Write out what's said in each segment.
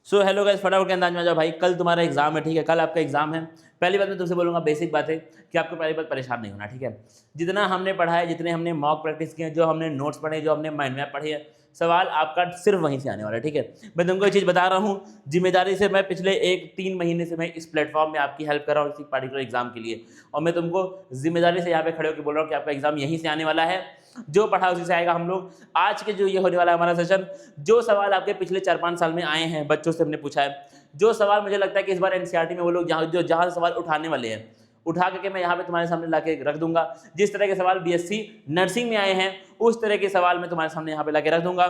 So hello guys, फटाफट के अंदाज में आ जाओ भाई। कल तुम्हारा एग्जाम है, ठीक है। कल आपका एग्जाम है। पहली बात मैं तुमसे बोलूँगा, बेसिक बात है कि आपको पहली बात परेशान नहीं होना, ठीक है। जितना हमने पढ़ा है, जितने हमने मॉक प्रैक्टिस किए, जो हमने नोट्स पढ़े, जो हमने माइंड मैप पढ़ी है, सवाल आपका सिर्फ वहीं से आने वाला है, ठीक है। मैं तुमको एक चीज़ बता रहा हूँ, जिम्मेदारी से मैं पिछले 1-3 महीने से मैं इस प्लेटफॉर्म में आपकी हेल्प कर रहा हूँ इसी पार्टिकुलर एग्जाम के लिए, और मैं तुमको जिम्मेदारी से यहाँ पे खड़े होकर बोल रहा हूँ कि आपका एग्जाम यहीं से आने वाला है। जो पढ़ा उसी से आएगा। हम लोग आज के जो ये होने वाला है हमारा सेशन, जो सवाल आपके पिछले 4-5 साल में आए हैं, बच्चों से हमने पूछा है, जो सवाल मुझे लगता है कि इस बार एनसीईआरटी में वो लोग जहाँ सवाल उठाने वाले हैं, उठा के मैं यहाँ पे तुम्हारे सामने लाके रख दूंगा। जिस तरह के सवाल बीएससी नर्सिंग में आए हैं, उस तरह के सवाल मैं तुम्हारे सामने यहाँ पे लाके रख दूंगा।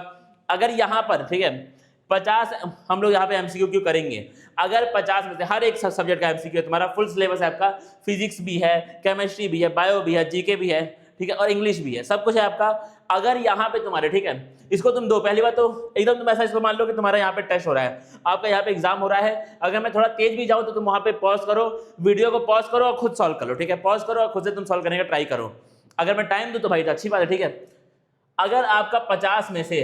अगर यहाँ पर, ठीक है, 50 हम लोग यहाँ पे एमसीक्यू क्यों करेंगे, अगर 50 में से हर एक सब्जेक्ट का एमसीक्यू, तुम्हारा फुल सिलेबस है, आपका फिजिक्स भी है, केमिस्ट्री भी है, बायो भी है, जीके भी है, ठीक है, और इंग्लिश भी है, सब कुछ है आपका। अगर यहाँ पे तुम्हारे, ठीक है, इसको तुम दो, पहली बात तो एकदम तुम ऐसा इसको मान लो कि तुम्हारा यहाँ पे टेस्ट हो रहा है, आपका यहाँ पे एग्जाम हो रहा है। अगर मैं थोड़ा तेज भी जाऊँ तो तुम वहाँ पे पॉज करो, वीडियो को पॉज करो और खुद सॉल्व करो, ठीक है। पॉज करो और खुद से तुम सॉल्व करने का ट्राई करो। अगर मैं टाइम दूँ तो भाई तो अच्छी बात है, ठीक है। अगर आपका 50 में से,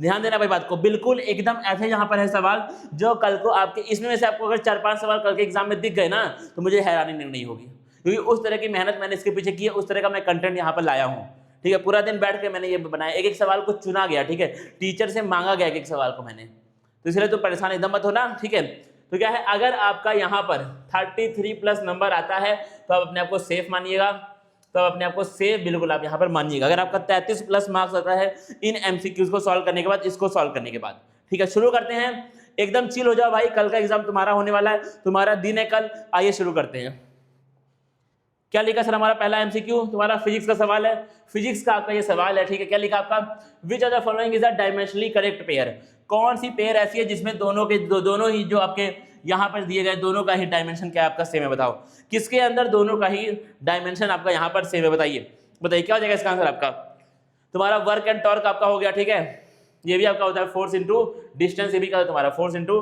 ध्यान देना भाई बात को, बिल्कुल एकदम ऐसे यहाँ पर है सवाल जो कल को आपके इसमें से आपको अगर 4-5 सवाल कल के एग्जाम में दिख गए ना, तो मुझे हैरानी नहीं होगी, क्योंकि उस तरह की मेहनत मैंने इसके पीछे की है, उस तरह का मैं कंटेंट यहाँ पर लाया हूँ, ठीक है। पूरा दिन बैठ के मैंने ये बनाया, एक एक सवाल को चुना गया, ठीक है, टीचर से मांगा गया एक एक सवाल को मैंने, तो इसलिए तो परेशान एकदम मत होना, ठीक है। तो क्या है, अगर आपका यहाँ पर 33+ नंबर आता है तो आप अपने आप को सेफ मानिएगा, तो अपने आप को सेफ बिल्कुल आप यहाँ पर मानिएगा। अगर आपका 33+ मार्क्स आता है इन एमसीक्यूज को सॉल्व करने के बाद, इसको सॉल्व करने के बाद, ठीक है। शुरू करते हैं, एकदम चिल हो जाओ भाई, कल का एग्जाम तुम्हारा होने वाला है, तुम्हारा दिन है कल। आइए शुरू करते हैं। क्या लिखा सर हमारा पहला एमसीक्यू, तुम्हारा फिजिक्स का सवाल है, फिजिक्स का आपका ये सवाल है, ठीक है। क्या लिखा आपका, which are the following is a dimensionally correct pair, कौन सी पेयर ऐसी है जिसमें दोनों के दोनों ही जो आपके यहाँ पर दिए गए दोनों का ही डायमेंशन क्या है आपका सेम है, बताओ किसके अंदर दोनों का ही डायमेंशन आपका यहाँ पर सेम है, बताइए बताइए क्या हो जाएगा इसका आंसर आपका। तुम्हारा वर्क एंड टॉर्क आपका हो गया, ठीक है, ये भी आपका होता है फोर्स इंटू डिस्टेंस, ये भी क्या तुम्हारा फोर्स इंटू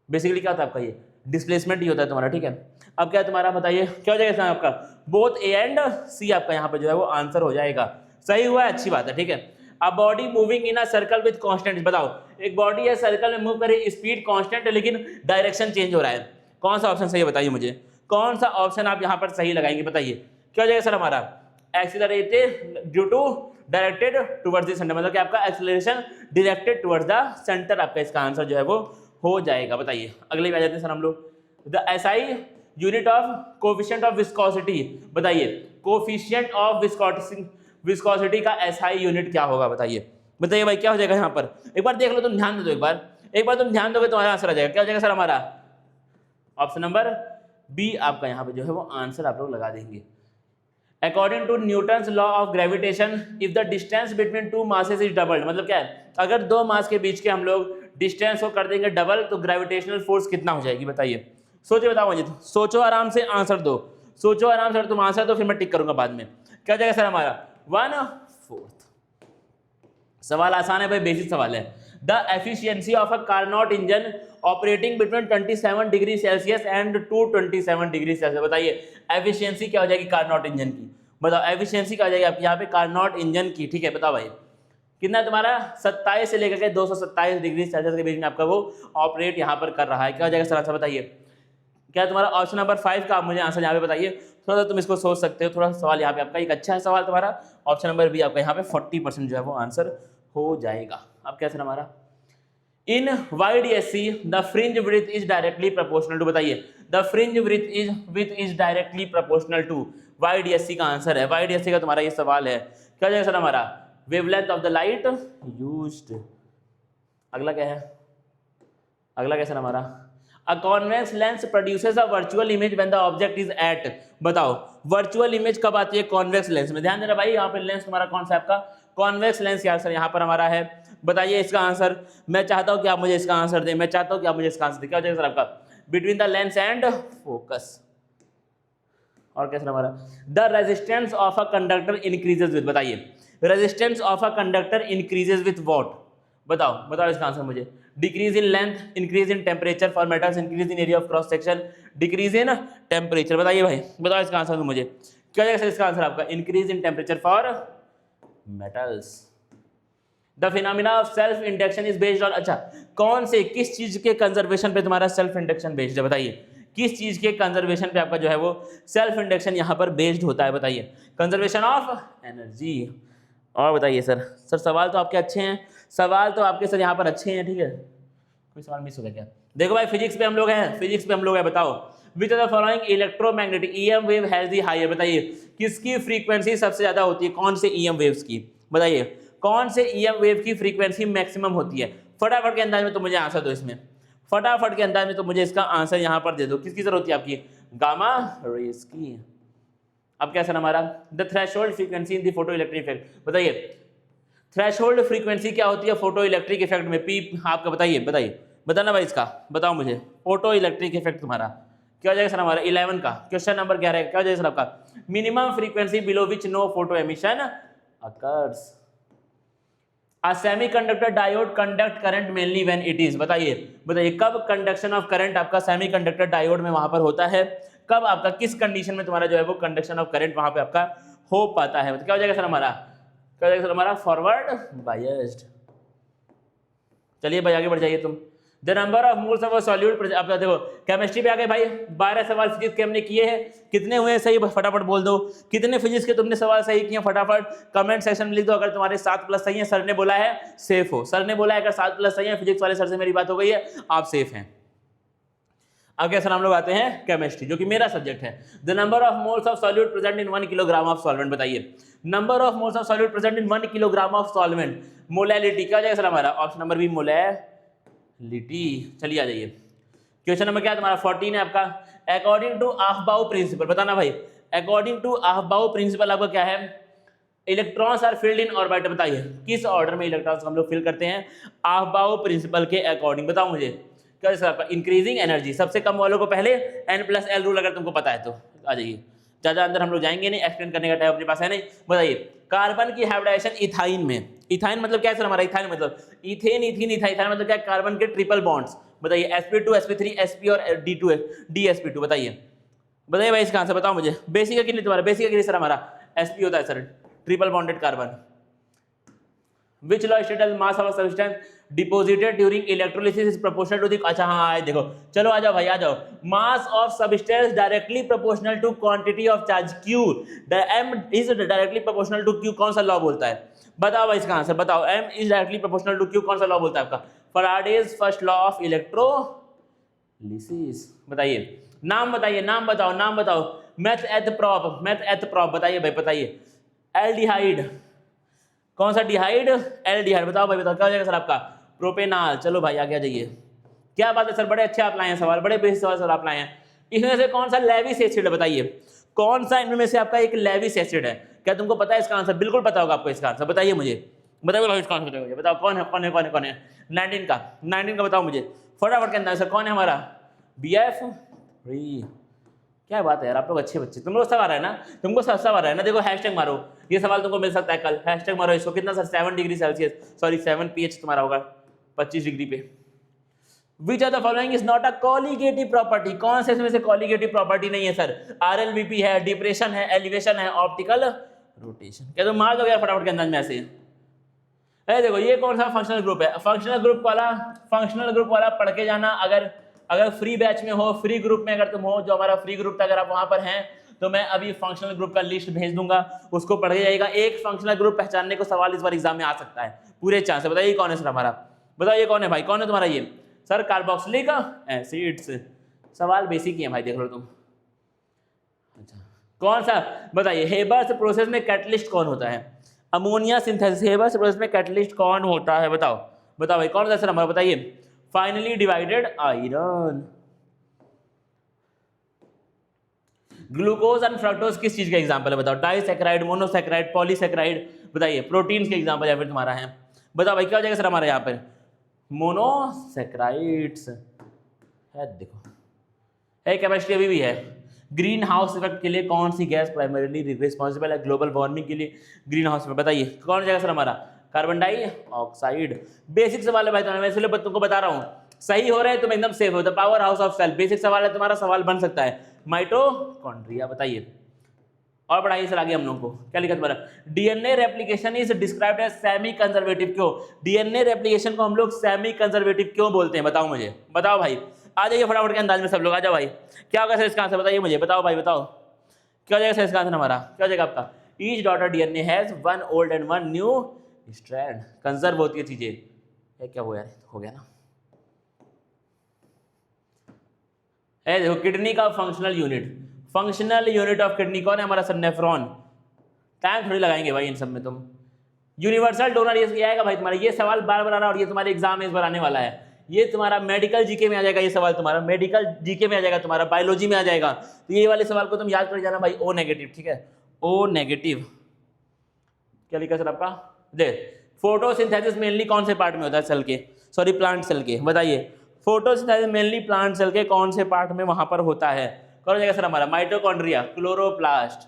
बेसिकली क्या होता है आपका ये डिस्प्लेसमेंट ही होता है तुम्हारा, ठीक है। अब क्या तुम्हारा बताइए क्या हो जाएगा इसमें आपका, बोथ ए एंड सी आपका यहाँ पर जो है वो आंसर हो जाएगा। सही हुआ है, अच्छी बात है, ठीक है। अब body moving in a circle with constant, बताओ एक बॉडी है सर्कल में मूव करे, स्पीड कांस्टेंट है लेकिन डायरेक्शन चेंज हो रहा है, कौन सा ऑप्शन सही है बताइए मुझे, कौन सा ऑप्शन आप यहाँ पर सही लगाएंगे बताइए। क्या हो जाएगा सर हमारा, accelerated due to directed towards the centre, मतलब कि आपका acceleration directed towards the centre, आपका इसका आंसर जो है वो हो जाएगा। बताइए अगले पे आ जाते हैं सर हम लोग, the SI unit of coefficient of viscosity, बताइए कोफिशिएंट ऑफ विस्कोसिटी का एसआई यूनिट क्या होगा, बताइए बताइए भाई क्या हो जाएगा यहाँ पर। एक बार देख लो, तुम ध्यान दे दो, एक बार तुम ध्यान दोगे तो आंसर आ जाएगा। क्या हो जाएगा सर हमारा, ऑप्शन नंबर बी आपका यहाँ पे जो है वो आंसर आप लोग लगा देंगे। According to Newton's law of gravitation, if the distance between two masses is doubled, मतलब क्या है, अगर दो मास के बीच के हम लोग डिस्टेंस को कर देंगे डबल, तो ग्रेविटेशनल फोर्स कितना हो जाएगी बताइए। सोचो बताओ मुझे, सोचो आराम से, आंसर दो, सोचो आराम से, तुम आंसर दो फिर मैं टिक करूंगा बाद में। क्या हो जाएगा सर हमारा 1/4। सवाल आसान है भाई, बेसिक सवाल है। The efficiency of a Carnot engine operating between 27 degree Celsius and 227 degree Celsius, बताइए एफिशिएंसी क्या हो जाएगी कार्नोट इंजन की, बताओ एफिशिएंसी क्या हो जाएगी आपकी यहाँ पे कार्नोट इंजन की, ठीक है बताओ भाई कितना तुम्हारा 27 से लेकर के 227 डिग्री सेल्सियस के बीच में आपका वो ऑपरेट यहाँ पर कर रहा है। क्या हो जाएगा सर आंसर बताइए। क्या तुम्हारा ऑप्शन नंबर 5 का आप मुझे आंसर यहाँ पे बताइए, थोड़ा सा तुम इसको सोच सकते हो, थोड़ा सा सवाल यहाँ पे आपका एक अच्छा है सवाल तुम्हारा, ऑप्शन नंबर बी आपका यहाँ पे 40% जो है वो आंसर हो जाएगा। अब क्या सर हमारा, in YDSC the fringe width is directly proportional to, बताइए the fringe width is directly proportional to, YDSC का आंसर है, YDSC का तुम्हारा ये सवाल है। क्या हो जाएगा सर हमारा, wavelength of the light used. अगला क्या है, अगला क्या सर हमारा, a convex lens produces a virtual image when the object is at, बताओ वर्चुअल इमेज कब आती है कॉन्वेक्स लेंस में, ध्यान देना भाई यहाँ पे लेंस तुम्हारा कौन सा आपका कॉन्वेक्स लेंस क्या सर यहाँ पर हमारा है, बताइए इसका आंसर। मैं चाहता हूँ कि आप मुझे इसका आंसर दें, मैं चाहता हूँ कि आप मुझे इसका आंसर दें। क्या हो जाएगा सर आपका, between the lens and focus. और क्या सर हमारा, the resistance of a conductor increases with, बताइए resistance of a conductor increases with what, बताओ बताओ इसका आंसर मुझे। Decrease in length, increase in temperature for metals, increase in area of cross section, decrease in temperature, बताइए भाई बताओ इसका answer मुझे। क्या हो जाएगा सर इसका आंसर आपका, increase in temperature for metals. The phenomena of self induction is based on, अच्छा कौन से किस चीज के कंजर्वेशन पे तुम्हारा सेल्फ इंडक्शन बेस्ड है, बताइए किस चीज के कंजर्वेशन पे आपका जो है वो सेल्फ इंडक्शन यहाँ पर बेस्ड होता है, बताइए कंजर्वेशन ऑफ एनर्जी। और बताइए सर सवाल तो आपके अच्छे हैं, सवाल तो आपके सर यहाँ पर अच्छे हैं, ठीक है कोई सवाल मिस हो गया क्या? देखो भाई फिजिक्स पे हम लोग हैं, फिजिक्स पे हम लोग हैं, बताओ which of the following electromagnetic EM wave has the higher, बताइए किसकी फ्रीक्वेंसी सबसे ज्यादा होती है, कौन से ईएम वेव्स की, बताइए कौन से ईएम वेव की फ्रीक्वेंसी मैक्सिमम होती है, फटाफट के अंदाज में तो मुझे आंसर दो इसमें, फटाफट के अंदाज में तो मुझे इसका आंसर यहाँ पर दे दो, किसकी जरूरत होती है आपकी, गामा रेज की। अब क्या सर हमारा the threshold frequency in the photo electric effect, बताइए थ्रेशोल्ड फ्रीक्वेंसी क्या होती है फोटो इलेक्ट्रिक इफेक्ट में, पी आपका बताइए बताना भाई इसका, बताओ मुझे फोटो इलेक्ट्रिक इफेक्ट तुम्हारा क्या हो जाएगा सर हमारा 11 का क्वेश्चन नंबर 11 क्या हो जाएगा सर आपका, minimum frequency below which no photo emission occurs. A semiconductor diode conduct current mainly when it is, बताइए कब कंडक्शन ऑफ करंट आपका सेमीकंडक्टर डायोड में वहां पर होता है, कब आपका किस कंडीशन में तुम्हारा जो है वो कंडक्शन ऑफ करंट वहां पे आपका हो पाता है, क्या हो जाएगा सर हमारा, क्या हो जाएगा सर हमारा फॉरवर्ड बायस्ड। चलिए भाई आगे बढ़ जाइए तुम। The number of moles of a solute, आप देखो केमिस्ट्री पे आ गए भाई, 12 सवाल फिजिक्स के हमने किए हैं, कितने हुए सही फटाफट बोल दो, कितने फिजिक्स के तुमने सवाल सही किए फटाफट कमेंट सेक्शन में लिख दो। अगर तुम्हारे 7+ सही है, सर ने बोला है सेफ हो, सर ने बोला है अगर 7+ सही है, फिजिक्स वाले सर से मेरी बात हो गई है, आप सेफ हैं। आगे सर हम लोग आते हैं केमिस्ट्री जो कि मेरा सब्जेक्ट है। The number of moles of solute present in 1 kilogram of solvent, बताइए number of moles of solute present in 1 kilogram of solvent, molality क्या हो जाएगा सर हमारा, ऑप्शन नंबर बी मोलैलिटी। चलिए आ जाइए क्वेश्चन नंबर क्या है तुम्हारा 14 है आपका, अकॉर्डिंग टू अफबाउ प्रिंसिपल, बताना भाई अकॉर्डिंग टू अफबाउ प्रिंसिपल आपका क्या है, electrons are filled in orbit, बताइए किस ऑर्डर में इलेक्ट्रॉन्स हम लोग फिल करते हैं अफबाउ प्रिंसिपल के अकॉर्डिंग, बताओ मुझे क्या है सर आपका, इंक्रीजिंग एनर्जी, सबसे कम वालों को पहले n+l रूल अगर तुमको पता है तो आ जाइए, ज़्यादा अंदर हम लोग जाएंगे नहीं, एक्सप्लेन करने का टाइम अपने पास है नहीं। बताइए कार्बन की हाइब्रिडाइजेशन इथाइन में, इथाइन मतलब क्या है सर हमारा, इथाइन मतलब इथेन इथीन इथाइन मतलब क्या, कार्बन के ट्रिपल बॉन्ड्स, बताइए sp2 sp3 sp और d2 dsp2, बताइए भाई इसका आंसर बताओ मुझे, बेसिक के लिए तुम्हारा बेसिक के लिए सर हमारा sp होता है sir triple bonded carbon. Which law states that mass of a substance deposited during electrolysis is proportional to the, अच्छा हाँ आए देखो, चलो आ जाओ भाई आ जाओ, mass of substance directly proportional to quantity of charge q, m is directly proportional to q, कौन सा लॉ बोलता है, बताओ भाई इसका आंसर बताओ, m is directly proportional to q कौन सा लॉ बोलता है आपका, Faraday's first law of electrolysis, बताइए नाम बताइए, नाम बताओ, मैथ एथ प्रॉप बताइए भाई, बताइए एल्डिहाइड कौन सा, डिहाइड एल्डिहाइड, बताओ भाई बताओ क्या हो जाएगा सर आपका, प्रोपेनॉल। चलो भाई आगे आ जाइए, क्या बात है सर, बड़े अच्छे आप लाए हैं सवाल, बड़े बेसिक सवाल सर आप लाए हैं। इसमें से कौन सा लेविस एसिड है, बताइए कौन सा इनमें से आपका एक लेविस एसिड है, क्या तुमको पता है इसका आंसर, बिल्कुल पता होगा आपको इसका आंसर, बताइए मुझे, बताइए इसका आंसर बताइए, बताओ कौन है 19 का बताओ मुझे फटाफट के अंदर सर, कौन है हमारा BF, क्या बात है यार आप लोग अच्छे बच्चे, तुम लोग सब आ रहा है ना, तुमको सब आ रहा है ना, देखो हैशटैग मारो, ये सवाल तुमको मिल सकता है कल, हैशटैग मारो इसको, कितना sir 7 degree Celsius, sorry 7 pH तुम्हारा होगा 25 डिग्री पे। Which are the following is not a colligative property, कौन से इसमें से कॉलिगेटिव प्रॉपर्टी नहीं है सर, RLBP है, डिप्रेशन है, एलिवेशन है, ऑप्टिकल रोटेशन, क्या तुम मार दो यार फटाफट के अंदाज में ऐसे। देखो ये कौन सा फंक्शनल ग्रुप है, फंक्शनल ग्रुप वाला पढ़ के जाना, अगर फ्री बैच में हो, फ्री ग्रुप में अगर तुम हो, जो हमारा फ्री ग्रुप था अगर आप वहां पर हैं तो मैं अभी फंक्शनल ग्रुप का लिस्ट भेज दूंगा, उसको पढ़ के जाइएगा। एक फंक्शनल ग्रुप पहचानने को सवाल इस बार एग्जाम में आ सकता है, पूरे चांस है। बताइए कौन है सर हमारा, बताइए कौन है भाई, कौन है तुम्हारा ये सर, कार्बोक्सिलिक एसिड्स, सवाल बेसिक ही है भाई, देख लो तुम। अच्छा कौन सा, बताइए हेबर्स प्रोसेस में कैटलिस्ट कौन होता है, अमोनिया सिंथेसिस, हेबर्स प्रोसेस में कैटलिस्ट कौन होता है, बताओ भाई कौन सा सर हमारा, बताइए finally divided iron. Glucose and fructose किस चीज का एग्जांपल है, बताओ डाइसैकेराइड, मोनोसैकेराइड, पॉलीसैकेराइड, बताइए प्रोटीन्स के एग्जांपल या फिर तुम्हारा है, बताओ भाई क्या हो जाएगा सर हमारा यहाँ पर, मोनोसैकेराइड्स है, देखो है केमिस्ट्री अभी भी है। ग्रीन हाउस इफेक्ट के लिए कौन सी गैस प्राइमरीली रिस्पॉन्सिबल है ग्लोबल वार्मिंग के लिए, ग्रीन हाउस इफेक्ट, बताइए कौन हो जाएगा सर हमारा, कार्बन डाइऑक्साइड। बेसिक सवाल है भाई, मैं इसलिए तुमको बता रहा हूँ, सही हो रहे हैं तुम एकदम सेफ हो, the power house of cell, basic सवाल है तुम्हारा, सवाल बन सकता है। माइटोकॉन्ड्रिया, बताइए और पढ़ाइए सर आगे हम लोग को क्या लिखा तुम्हारा, DNA replication is described as semi conservative. क्यों डीएनए रेप्लिकेशन को हम लोग सेमी कंजर्वेटिव क्यों बोलते हैं, बताओ मुझे, बताओ भाई, आ जाइए फटाफट के अंदाज में सब लोग, आ जाओ भाई, क्या होगा सर इसका आंसर, बताइए मुझे, बताओ भाई बताओ, क्या हो जाएगा सर इसका आंसर हमारा, क्या हो जाएगा आपका, each daughter DNA has one old and one new strand, conserve होती है चीजें, ये क्या हुआ यार, हो गया ना, है देखो किडनी का फंक्शनल यूनिट ऑफ किडनी कौन है हमारा सर, नेफ्रॉन, टाइम थोड़ी लगाएंगे भाई इन सब में तुम, यूनिवर्सल डोनर ये आएगा भाई तुम्हारा, ये सवाल बार बार आ रहा है और ये तुम्हारे एग्जाम में इस बार आने वाला है, ये तुम्हारा मेडिकल जीके में आ जाएगा, ये सवाल तुम्हारा मेडिकल जीके में आ जाएगा, तुम्हारा बायोलॉजी में आ जाएगा, तो ये वाले सवाल को तुम याद कर जाना भाई, ओ नेगेटिव, ठीक है, ओ नेगेटिव, क्या लिखा सर आपका, दे फोटोसिंथेसिस मेनली कौन से पार्ट में होता है सेल के, सॉरी प्लांट सेल के, बताइए फोटोसिंथेसिस मेनली प्लांट सेल के कौन से पार्ट में वहां पर होता है, कौन हो जाएगा सर हमारा, माइटोकॉन्ड्रिया, क्लोरोप्लास्ट,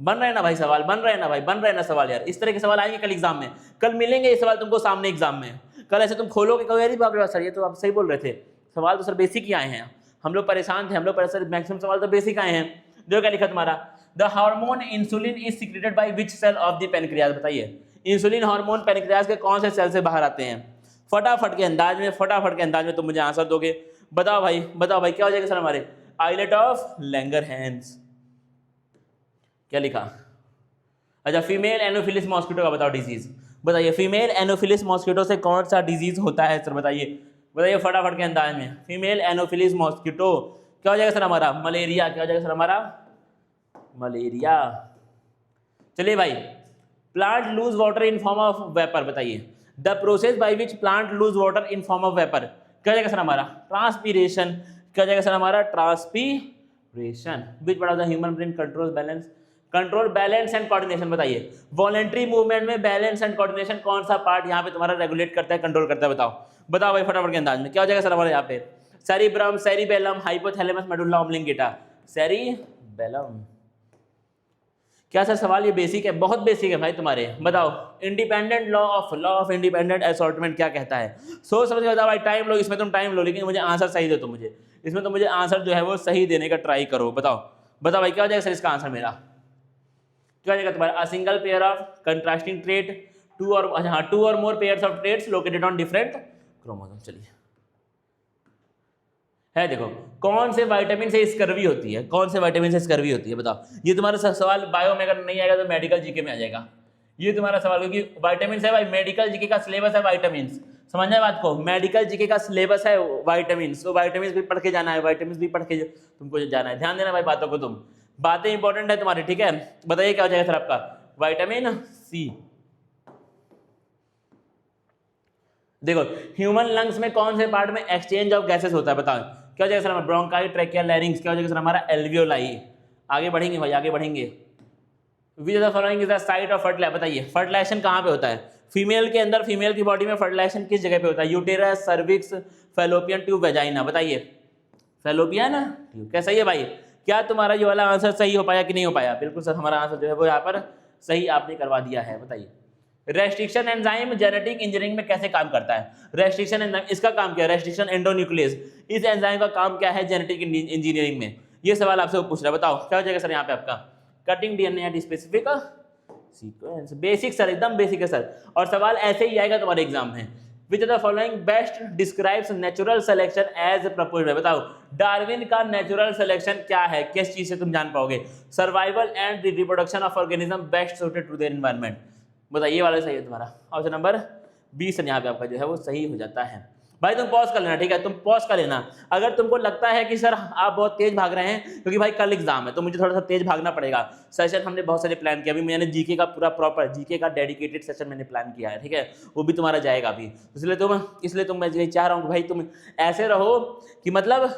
बन रहे हैं ना भाई सवाल, बन रहे हैं ना भाई, बन रहे हैं ना सवाल यार, इस तरह के सवाल आएंगे कल एग्जाम में, कल मिलेंगे ये सवाल तुमको सामने एग्जाम में, कल ऐसे तुम खोलोगे कहो यार बाप रे बाप सर ये तो आप सही बोल रहे थे, सवाल तो सर बेसिक ही आए हैं, हम लोग परेशान थे, हम लोग परेशान, मैक्सिमम सवाल तो बेसिक आए हैं, देखो क्या लिखा तुम्हारा, the hormone insulin is secreted by which cell of the pancreas, बताइए इंसुलिन हार्मोन पेनक्रियाज के कौन से सेल से बाहर आते हैं, फटाफट के अंदाज में तुम मुझे आंसर दोगे, बताओ भाई क्या हो जाएगा सर हमारे, आइलेट ऑफ लैंगरहैंस, क्या लिखा, अच्छा फीमेल एनोफिलिस मॉस्किटो का बताओ डिजीज, बताइए फीमेल एनोफिलिस मॉस्किटो से कौन सा डिजीज होता है सर, बताइए फटाफट के अंदाज में, फीमेल एनोफिलिस मॉस्किटो क्या हो जाएगा सर हमारा, मलेरिया, क्या हो जाएगा सर हमारा, मलेरिया, चलिए भाई, plant lose water in form of vapour, बताइए the process by which plant lose water in form of vapour, क्या हो जाएगा सर हमारा, ट्रांसपीरेशन, क्या हो जाएगा सर हमारा, transpiration, which part of the human brain control balance and coordination, बताइए वॉलेंट्री मूवमेंट में बैलेंस एंड कोऑर्डिनेशन कौन सा पार्ट यहाँ पे तुम्हारा रेगुलेट करता है, कंट्रोल करता है, बताओ भाई फटाफट के अंदाज में, क्या हो जाएगा सर हमारे यहाँ पे, cerebrum, cerebellum, hypothalamus, medulla oblongata, cerebellum, क्या सर सवाल ये बेसिक है, बहुत बेसिक है भाई तुम्हारे, बताओ independent law of independent assortment क्या कहता है, सोच समझ के बताओ भाई, टाइम लो इसमें, तुम टाइम लो लेकिन मुझे आंसर सही दो, तुम मुझे इसमें तो मुझे आंसर जो है वो सही देने का ट्राई करो, बताओ भाई क्या हो जाएगा सर इसका आंसर मेरा, क्या हो जाएगा तुम्हारा, a single pair of contrasting trait, two और more pairs of traits located on different chromosome, चलिए है देखो कौन से विटामिन से स्कर्वी होती है, कौन से विटामिन से स्कर्वी होती है, बताओ, ये तुम्हारा सवाल बायो में अगर नहीं आएगा तो मेडिकल जीके में आ जाएगा, ये तुम्हारा सवाल, क्योंकि विटामिन है भाई, मेडिकल जीके का सिलेबस है विटामिन, समझना बात को, मेडिकल जीके का सिलेबस है विटामिन, तो विटामिन भी पढ़ के जाना है, विटामिन भी पढ़ के तुमको जाना है, ध्यान देना भाई बातों को, तुम बातें इंपॉर्टेंट है तुम्हारी, ठीक है, बताइए क्या हो जाएगा सर आपका, विटामिन सी, देखो ह्यूमन लंग्स में कौन से पार्ट में एक्सचेंज ऑफ गैसेस होता है, बताओ क्या हो जाएगा सर हमारा, ब्रोंकाई, ट्रैकिया, लैरिंग्स, क्या हो जाएगा सर हमारा, एल्वियोलाई, आगे बढ़ेंगे भाई आगे बढ़ेंगे, which of the following is the site of fertilisation, बताइए फर्टिलाइजेशन कहाँ पे होता है, फीमेल के अंदर, फीमेल की बॉडी में फर्टिलाइजेशन किस जगह पे होता है, uterus, cervix, fallopian tube, vagina, बताइए फैलोपियन ट्यूब, क्या सही है भाई, क्या तुम्हारा ये वाला आंसर सही हो पाया कि नहीं हो पाया, बिल्कुल सर हमारा आंसर जो है वो यहाँ पर सही आपने करवा दिया है, बताइए रेस्ट्रिक्शन एंजाइम जेनेटिक इंजीनियरिंग में कैसे काम करता है, रेस्ट्रिक्शन एंजाइम इसका काम क्या है, रेस्ट्रिक्शन एंडोन्यूक्लियस, इस एंजाइम का काम क्या है जेनेटिक इंजीनियरिंग में, ये सवाल आपसे पूछ रहा है, बताओ क्या हो जाएगा सर यहाँ पे आपका, cutting DNA at specific sequence, basic sir एकदम बेसिक है सर, और सवाल ऐसे ही आएगा तुम्हारे एग्जाम में, which of the following best describes natural selection as proposed, बताओ डार्विन का नेचुरल सिलेक्शन क्या है, किस चीज से तुम जान पाओगे, survival and the reproduction of organism best suited to their environment, बताइए ये वाला सही है तुम्हारा, ऑप्शन नंबर 20 यहाँ पे आपका जो है वो सही हो जाता है, भाई तुम पॉज कर लेना, ठीक है तुम पॉज कर लेना, अगर तुमको लगता है कि सर आप बहुत तेज भाग रहे हैं क्योंकि भाई कल एग्जाम है तो मुझे थोड़ा सा तेज भागना पड़ेगा, सेशन हमने बहुत सारे प्लान किया, अभी मैंने जीके का पूरा प्रॉपर जीके का डेडिकेटेड सेशन मैंने प्लान किया है, ठीक है वो भी तुम्हारा जाएगा अभी, इसलिए तुम मैं चाह रहा हूँ कि भाई तुम ऐसे रहो कि मतलब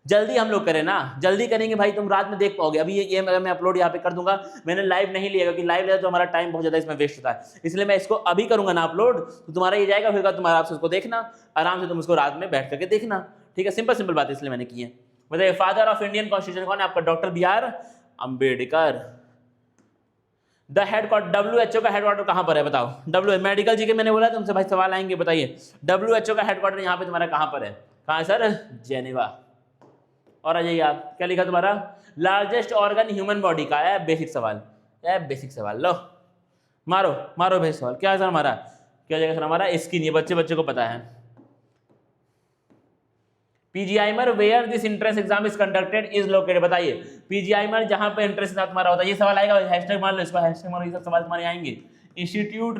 जल्दी हम लोग करें ना, जल्दी करेंगे भाई तुम रात में देख पाओगे, अभी ये अगर मैं अपलोड यहाँ पे कर दूंगा, मैंने लाइव नहीं लिया क्योंकि लाइव लिया तो हमारा टाइम बहुत ज्यादा इसमें वेस्ट होता है, इसलिए मैं इसको अभी करूंगा ना अपलोड, तो तुम्हारा ये जाएगा, फिर तुम्हारा आपसे उसको देखना आराम से, तुम उसको रात में बैठ करके देखना, ठीक है सिंपल बात है, इसलिए मैंने की है। बताइए फादर ऑफ इंडियन कॉन्स्टिट्यूशन कौन है आपका, doctor BR Ambedkar. The headquarter WHO का हेडक्वार्टर कहाँ पर है बताओ, WHO मेडिकल जी के मैंने बोला तुमसे भाई सवाल आएंगे, बताइए WHO का हेडक्वार्टर यहाँ पे तुम्हारा कहाँ पर है, कहाँ है सर, जेनेवा, और आ जाइए आप, क्या लिखा तुम्हारा, लार्जेस्ट ऑर्गन ह्यूमन बॉडी का है, बेसिक सवाल है, बेसिक सवाल। लो मारो मारो बेसिक सवाल, क्या है सर हमारा, क्या जाएगा सर हमारा, स्किन, ये बच्चे को पता है। PGIMER where this entrance exam is conducted is located, बताइए पीजीआईमर जहां पे एंट्रेंस एग्जाम तुम्हारा होता है, ये सवाल आएगा, हैशटैग मान लो इसको, हैशटैग मारो, ये सब सवाल तुम्हारे आएंगे। इंस्टीट्यूट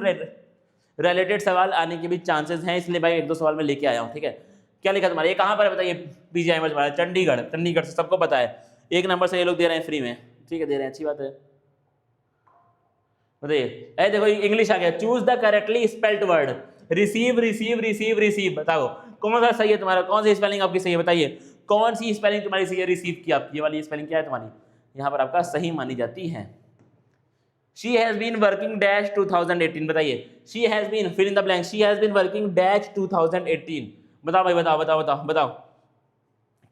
रिलेटेड सवाल आने के भी चांसेस हैं, इसलिए भाई एक दो सवाल मैं लेके आया हूँ, ठीक है। क्या लिखा तुम्हारा, ये कहाँ पर है बताइए, पीजीआईमर तुम्हारा चंडीगढ़, चंडीगढ़ से सबको पता है, 1 नंबर से ये लोग दे रहे हैं फ्री में, ठीक है, दे रहे हैं, अच्छी बात है। बताइए, ए देखो इंग्लिश आ गया, choose the correctly spelled word, receive receive receive receive, बताओ कौन सा सही है तुम्हारा, कौन सी स्पेलिंग आपकी सही है, बताइए कौन सी स्पेलिंग तुम्हारी सही है, रिसीव की आपकी, ये वाली स्पेलिंग क्या है तुम्हारी, यहाँ पर आपका सही मानी जाती है। She has been working dash 2018, बताइए she has been fill in the blank, she has been working dash 2018, बताओ भाई, बताओ बताओ बताओ बताओ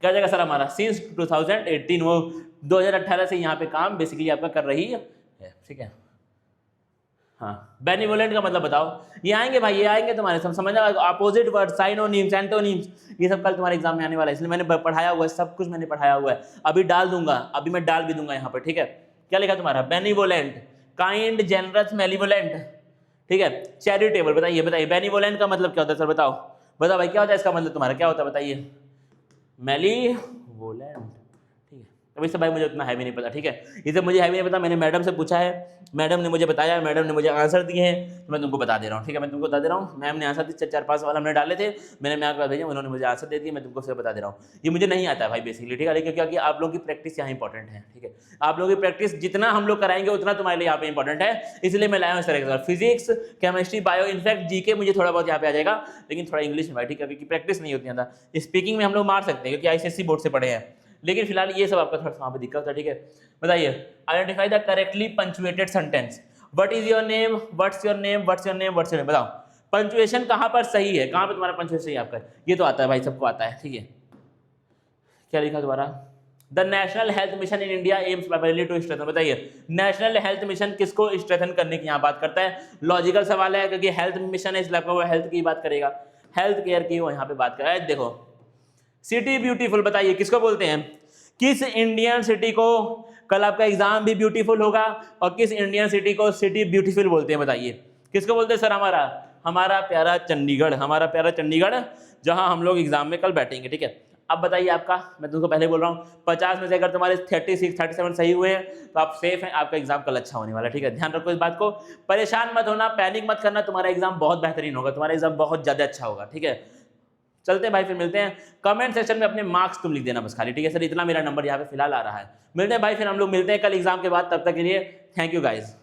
क्या जाएगा सर हमारा, since 2018, वो 2018 से यहाँ पे काम बेसिकली आपका कर रही है, ठीक है। हाँ, बेनिवोलेंट का मतलब बताओ, ये आएंगे भाई, ये आएंगे तुम्हारे, सब समझ आओ, अपोजिट वर्ड, साइनोनिम्स, एंटोनिम्स, ये सब कल तुम्हारे एग्जाम में आने वाला है, इसलिए मैंने पढ़ाया हुआ है, सब कुछ मैंने पढ़ाया हुआ है, अभी डाल दूंगा, अभी मैं डाल भी दूंगा यहाँ पर, ठीक है। क्या लिखा तुम्हारा, बेनिवोलेंट, काइंड, जेनरस, मेलिवोलेंट, ठीक है, चैरिटेबल, बताइए बताइए बेनिवोलेंट का मतलब क्या होता है सर, बताओ बताओ भाई, क्या होता है इसका मतलब तुम्हारा, क्या होता है बताइए, मेलिवोलेंट, ठीक है। तो इससे भाई मुझे उतना है भी नहीं पता, ठीक है, इसे मुझे है भी नहीं पता, मैंने मैडम से पूछा है, मैडम ने मुझे बताया, मैडम ने मुझे आंसर दिए हैं, तो मैं तुमको बता दे रहा हूँ, ठीक है, मैं तुमको बता दे रहा हूँ, मैम ने आंसर दी, 4-5 सवाल हमने डाले थे, मैंने मैम को भेजा, उन्होंने मुझे आंसर दे दिया, मैं तुमको सिर्फ बता दे रहा हूँ, ये मुझे नहीं आता है भाई बेसिकली, ठीक है, लेकिन क्योंकि आप लोगों की प्रैक्टिस यहाँ इंपॉर्टेंट है, ठीक है, आप लोगों की प्रैक्टिस जितना हम लोग कराएंगे उतना तुम्हारे लिए यहाँ पे इंपॉर्टेंट है, इसलिए मैं लाया हूँ इस तरह का, physics, chemistry, bio, in fact GK मुझे थोड़ा बहुत यहाँ पे आ जाएगा, लेकिन थोड़ा इंग्लिश में भाई, ठीक है, क्योंकि प्रैक्टिस नहीं होती है, स्पीकिंग में हम लोग मार सकते हैं क्योंकि आईसीएसई बोर्ड से पढ़े हैं, लेकिन फिलहाल ये सब आपका थोड़ा वहाँ पे दिक्कत है, ठीक है। बताइए, identify the correctly punctuated sentence, what is your name, what's your name, what's your name, what's your name, बताओ पंचुएशन कहाँ पर सही है, कहाँ पे तुम्हारा पंचुएशन सही है आपका, ये तो आता है भाई, सबको आता है, ठीक है। क्या लिखा तुम्हारा, the national health mission in India aims primarily to strengthen, बताइए नेशनल हेल्थ मिशन किसको स्ट्रेथन करने की यहाँ बात करता है, लॉजिकल सवाल है क्योंकि हेल्थ मिशन है, इसलिए आपको वो हेल्थ की बात करेगा, हेल्थ केयर की वो यहाँ पे बात कर रहा है। देखो सिटी ब्यूटीफुल, बताइए किसको बोलते हैं, किस इंडियन सिटी को, कल आपका एग्जाम भी ब्यूटीफुल होगा, और किस इंडियन सिटी को सिटी ब्यूटीफुल बोलते हैं, बताइए किसको बोलते हैं सर, हमारा प्यारा चंडीगढ़, हमारा प्यारा चंडीगढ़, जहां हम लोग एग्जाम में कल बैठेंगे, ठीक है। अब बताइए आपका, मैं तुमको पहले बोल रहा हूँ 50 में से अगर तुम्हारे 36 37 सही हुए हैं तो आप सेफ हैं, आपका एग्जाम कल अच्छा होने वाला है, ठीक है, ध्यान रखो इस बात को, परेशान मत होना, पैनिक मत करना, तुम्हारा एग्जाम बहुत बेहतरीन होगा, तुम्हारा एग्जाम बहुत ज्यादा अच्छा होगा, ठीक है। चलते हैं भाई, फिर मिलते हैं, कमेंट सेक्शन में अपने मार्क्स तुम लिख देना बस खाली, ठीक है सर, इतना मेरा नंबर यहाँ पे फिलहाल आ रहा है, मिलते हैं भाई, फिर हम लोग मिलते हैं कल एग्जाम के बाद, तब तक के लिए थैंक यू गाइज।